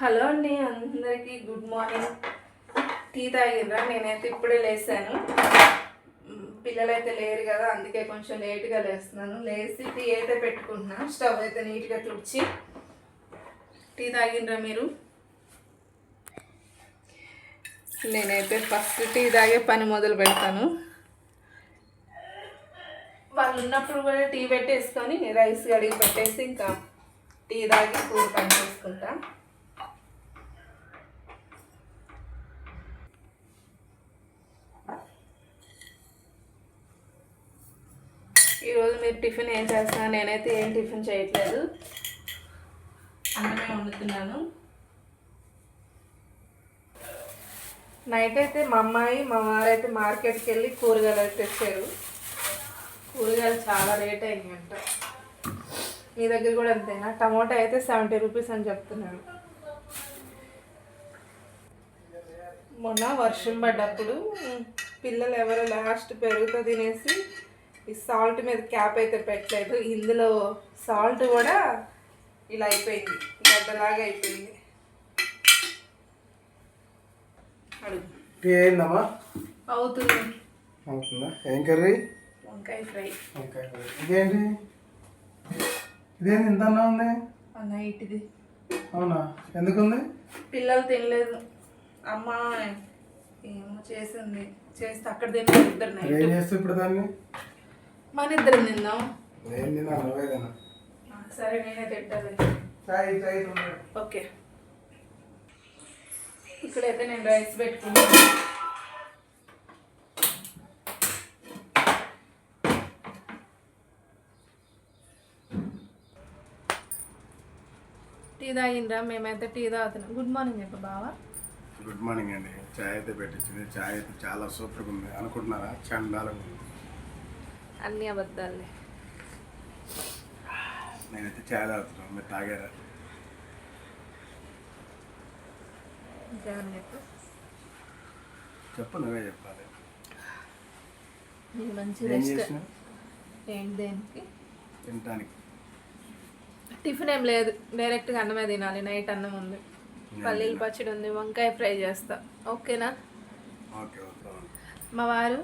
Hello అండి, అందరికీ good morning. Tea తాగిండ్రా? నేనైతే ఇప్పుడే లేసాను. పిల్లలైతే లేరు కదా, అందుకే కొంచెం లేట్గా లేస్తున్నాను. లేచి టీ అయితే పెట్టుకుంటున్నాను. స్టవ్ అయితే నీట్గా తుడిచి. టీ తాగిండ్రా మీరు? నేనైతే ఫస్ట్ టీ తాగే పని మొదలు పెడతాను. వాళ్ళు ఉన్నప్పుడు కూడా టీ పెట్టేసుకొని రైస్ కడిగి పెట్టేసి ఇంకా టీ తాగి కూర పని చేసుకుంటా. ఈరోజు మీరు టిఫిన్ ఏం చేస్తున్నారు? నేనైతే ఏం టిఫిన్ చేయట్లేదు, అన్నమే వండుతున్నాను. నైట్ అయితే మా అమ్మాయి మా వారైతే మార్కెట్కి వెళ్ళి కూరగాయలు అయితే తెచ్చారు. కూరగాయలు చాలా రేట్ అయినాయంట. మీ దగ్గర కూడా అంతేనా? టమోటా అయితే 70 రూపీస్ అని చెప్తున్నాడు. మొన్న వర్షం పడ్డప్పుడు పిల్లలు ఎవరో లాస్ట్ పెరుగుతో తినేసి ఈ సాల్ట్ మీద క్యాప్ అయితే పెట్టలేదు. ఇందులో సాల్ట్ కూడా ఇలా అయిపోయింది, గడ్డలాగా అయిపోయింది. ఏందమ్మా అవుతుందా? ఏం కర్రీ? వంకాయ ఫ్రై. ఇదేంటి? ఇదేంటి ఇంత అన్నా ఉంది? నైట్ది. అవునా? ఎందుకుంది? పిల్లలు తినలేదు. అమ్మ ఏమో చేసింది, చేస్తే అక్కడ తిన్నారు ఇద్దరు. నైట్ ఏం చేస్తే ఇప్పుడు దాన్ని మన ఇద్దరం తిందాం. ఏం తిన్నా? నువ్వేదన్నా? సరే, నేనే తింటాను. ఓకే, ఇక్కడైతే నేను రైస్ పెట్టుకున్నాను. టీ తాగిండ్రా? మేమైతే టీ తాగుతున్నాం. గుడ్ మార్నింగ్ చెప్పు బావా. గుడ్ మార్నింగ్ అండి. చాయ్ అయితే పెట్టించింది. చాయ్ అయితే చాలా సూపర్గా ఉంది. అనుకుంటున్నారా? చండాలంగా ఉంది. అన్ని అబద్ధాలే. నేనైతే చాయ్ తాగుతున్నాను. మీరు తాగారా? ఇంకేమన్నా చెప్పు. చెప్పు, నువ్వే చెప్పాలి. నీకు మంచి ఏం రెస్ట్. చేసినా? ఏంటి దేనికి? తినటానికి. టిఫిన్ ఏం లేదు, డైరెక్ట్గా అన్నమే తినాలి. నైట్ అన్నం ఉంది, పల్లీల పచ్చడి ఉంది, వంకాయ ఫ్రై చేస్తా. ఓకేనా? Okay okay. మా వారు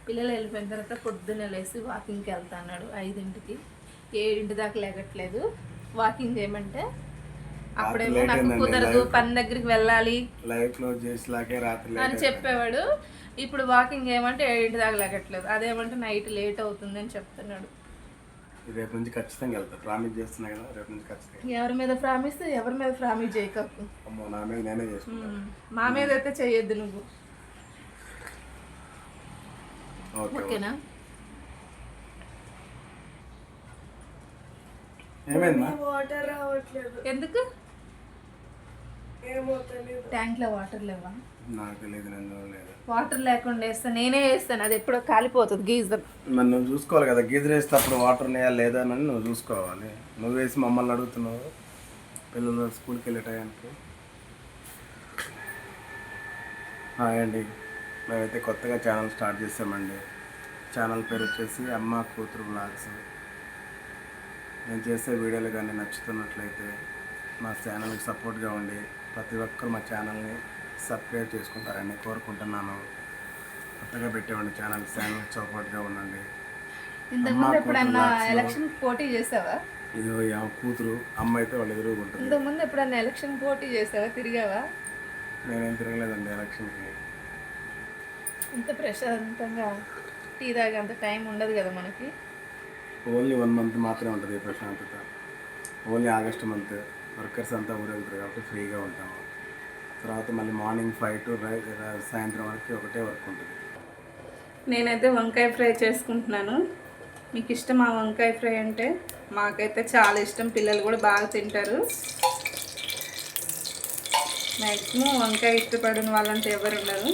పిల్లలు వెళ్ళిపోయిన తర్వాత పొద్దున్నే లేసి వాకింగ్కి వెళ్తా అన్నాడు. 5ంటికి 7 దాకా లేగట్లేదు. వాకింగ్ చేయమంటే అప్పుడేమో నాకు కుదరదు, పని దగ్గరికి వెళ్ళాలి అని చెప్పేవాడు. ఇప్పుడు వాకింగ్ చేయమంటే 7 దాకా లేగట్లేదు. అదేమంటే నైట్ లేట్ అవుతుంది అని చెప్తున్నాడు. రేపు నుంచి ఖచ్చితంగా వెళ్తా. ప్రామిస్ చేస్తున్నా కదా, రేపు నుంచి ఖచ్చితంగా. ఎవరి మీద ప్రామిస్? ఎవరి మీద ప్రామిస్ చేయకు. అమ్మో, నా మీద నేనే చేసుకుంటాను. మా మీద అయితే చెయ్యొద్దు నువ్వు. ఓకేనా? ఏమైందా? వాటర్ రావట్లేదు. ఎందుకు? ఏమో తెలియదు. ట్యాంక్లో వాటర్ లేవా? నాకు తెలియదు. నేను లేదు. వాటర్ లేకుండా వేస్తాను, నేనే వేస్తాను. అది ఎప్పుడో కాలిపోతుంది గీజర్. నన్ను నువ్వు చూసుకోవాలి కదా. గీజర్ వేసేటప్పుడు వాటర్ వేయాలి లేదా అని నువ్వు చూసుకోవాలి. నువ్వు వేసి మమ్మల్ని అడుగుతున్నావు పిల్లలు స్కూల్కి వెళ్ళే టైంకి. హాయ్ అండి, మేమైతే కొత్తగా ఛానల్ స్టార్ట్ చేసామండి. ఛానల్ పేరు వచ్చేసి అమ్మ కూతురు వ్లాగ్స్. నేను చేసే వీడియోలు కానీ నచ్చుతున్నట్లయితే మా ఛానల్కి సపోర్ట్గా ఉండి ప్రతి ఒక్కరు మా ఛానల్ని సబ్స్క్రైబ్ చేసుకుంటారని కోరుకుంటున్నాను. కొత్తగా పెట్టేవాడి ఛానల్కి సపోర్ట్గా ఉండండి. ఇంతకుముందు ఎప్పుడన్నా ఎలక్షన్ పోటీ చేసావా? ఇది కూతురు అమ్మ అయితే వాళ్ళు ఎదురుగా ఉంటుంది. ఇంతకుముందు ఎప్పుడన్నా ఎలక్షన్ పోటీ చేసావా? తిరిగావా? నేనేం తిరగలేదండి ఎలక్షన్కి. ఇంత ప్రశాంతంగా టీ తాగే అంత టైం ఉండదు కదా మనకి. ఓన్లీ 1 మంత్ మాత్రమే ఉంటుంది ఈ ప్రశాంతత. ఓన్లీ ఆగస్ట్ మంత్ వర్కర్స్ అంతా ఊరెళ్తారు కాబట్టి ఫ్రీగా ఉంటాము. తర్వాత మళ్ళీ మార్నింగ్ 5 to సాయంత్రం వరకు ఒకటే వర్క్ ఉంటుంది. నేనైతే వంకాయ ఫ్రై చేసుకుంటున్నాను. మీకు ఇష్టం ఆ వంకాయ ఫ్రై అంటే? మాకైతే చాలా ఇష్టం, పిల్లలు కూడా బాగా తింటారు. మ్యాక్సిమం వంకాయ ఇష్టపడిన వాళ్ళంటే ఎవరు ఉండరు.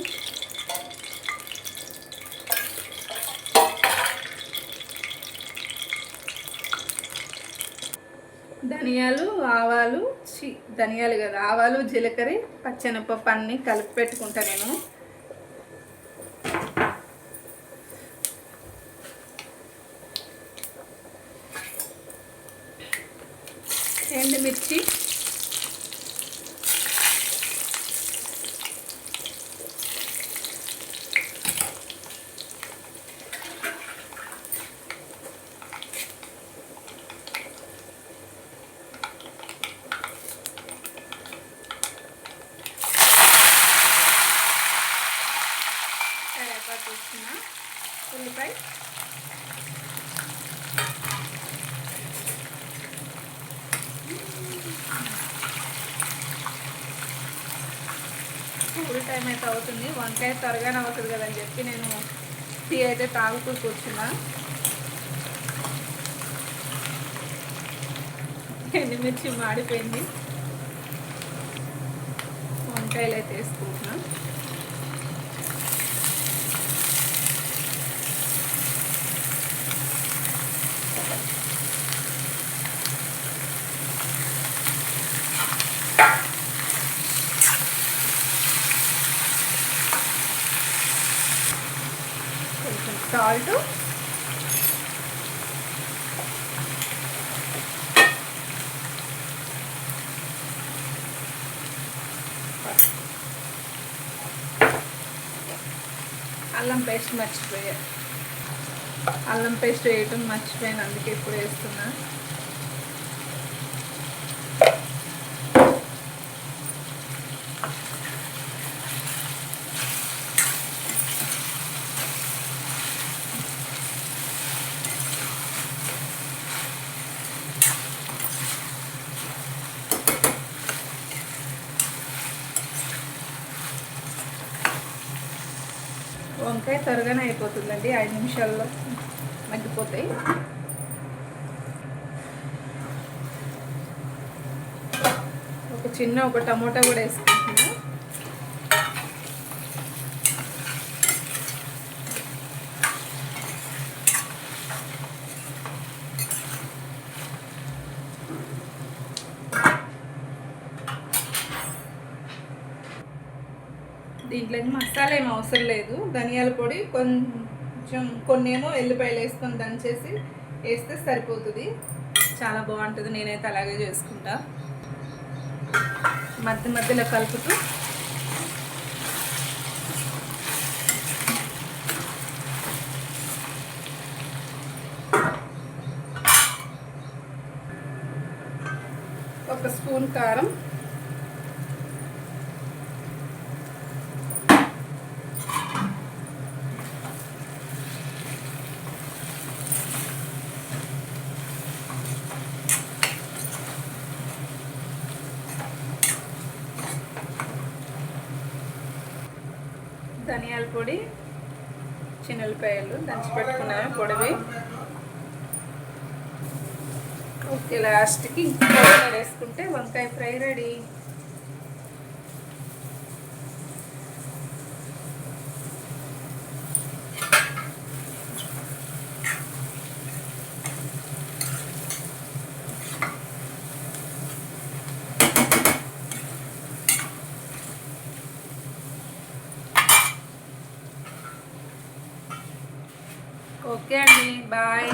ధనియాలు, ఆవాలు, ధనియాలు కదా, ఆవాలు, జీలకర్ర, పచ్చెనపప్పు అన్నీ కలిపి పెట్టుకుంటా నేను. ఎండుమిర్చి, స్కూల్ టైం అయితే అవుతుంది, వంకాయ త్వరగానే అవుతుంది కదని చెప్పి నేను టీ అయితే తాగుతూ కూర్చున్నా. ఎండుమిర్చి మాడిపోయింది, వంకాయలు అయితే వేసుకుంటున్నా. కొంచెం సాల్ట్, అల్లం పేస్ట్ అల్లం పేస్ట్ వేయటం మర్చిపోయాను, అందుకే ఇప్పుడు వేస్తున్నా. వంకాయ త్వరగానే అయిపోతుందండి, 5 నిమిషాల్లో మగ్గిపోతాయి. ఒక టమోటా కూడా వేసుకుంటున్నా. దీంట్లోకి మసాలా ఏం అవసరం లేదు, ధనియాల పొడి కొన్నేమో ఎల్లిపాయలు వేసుకొని దంచేసి వేస్తే సరిపోతుంది, చాలా బాగుంటుంది. నేనైతే అలాగే చేసుకుంటా. మధ్యలో కలుపుతూ ఒక స్పూన్ కారం, ధనియాల పొడి, చిన్నెల్లిపాయలు దంచి పెట్టుకున్నాను పొడివి. ఓకే, లాస్ట్కి కొత్తిమీర వేసుకుంటే వంకాయ ఫ్రై రెడీ. ఓకే అండి, బాయ్.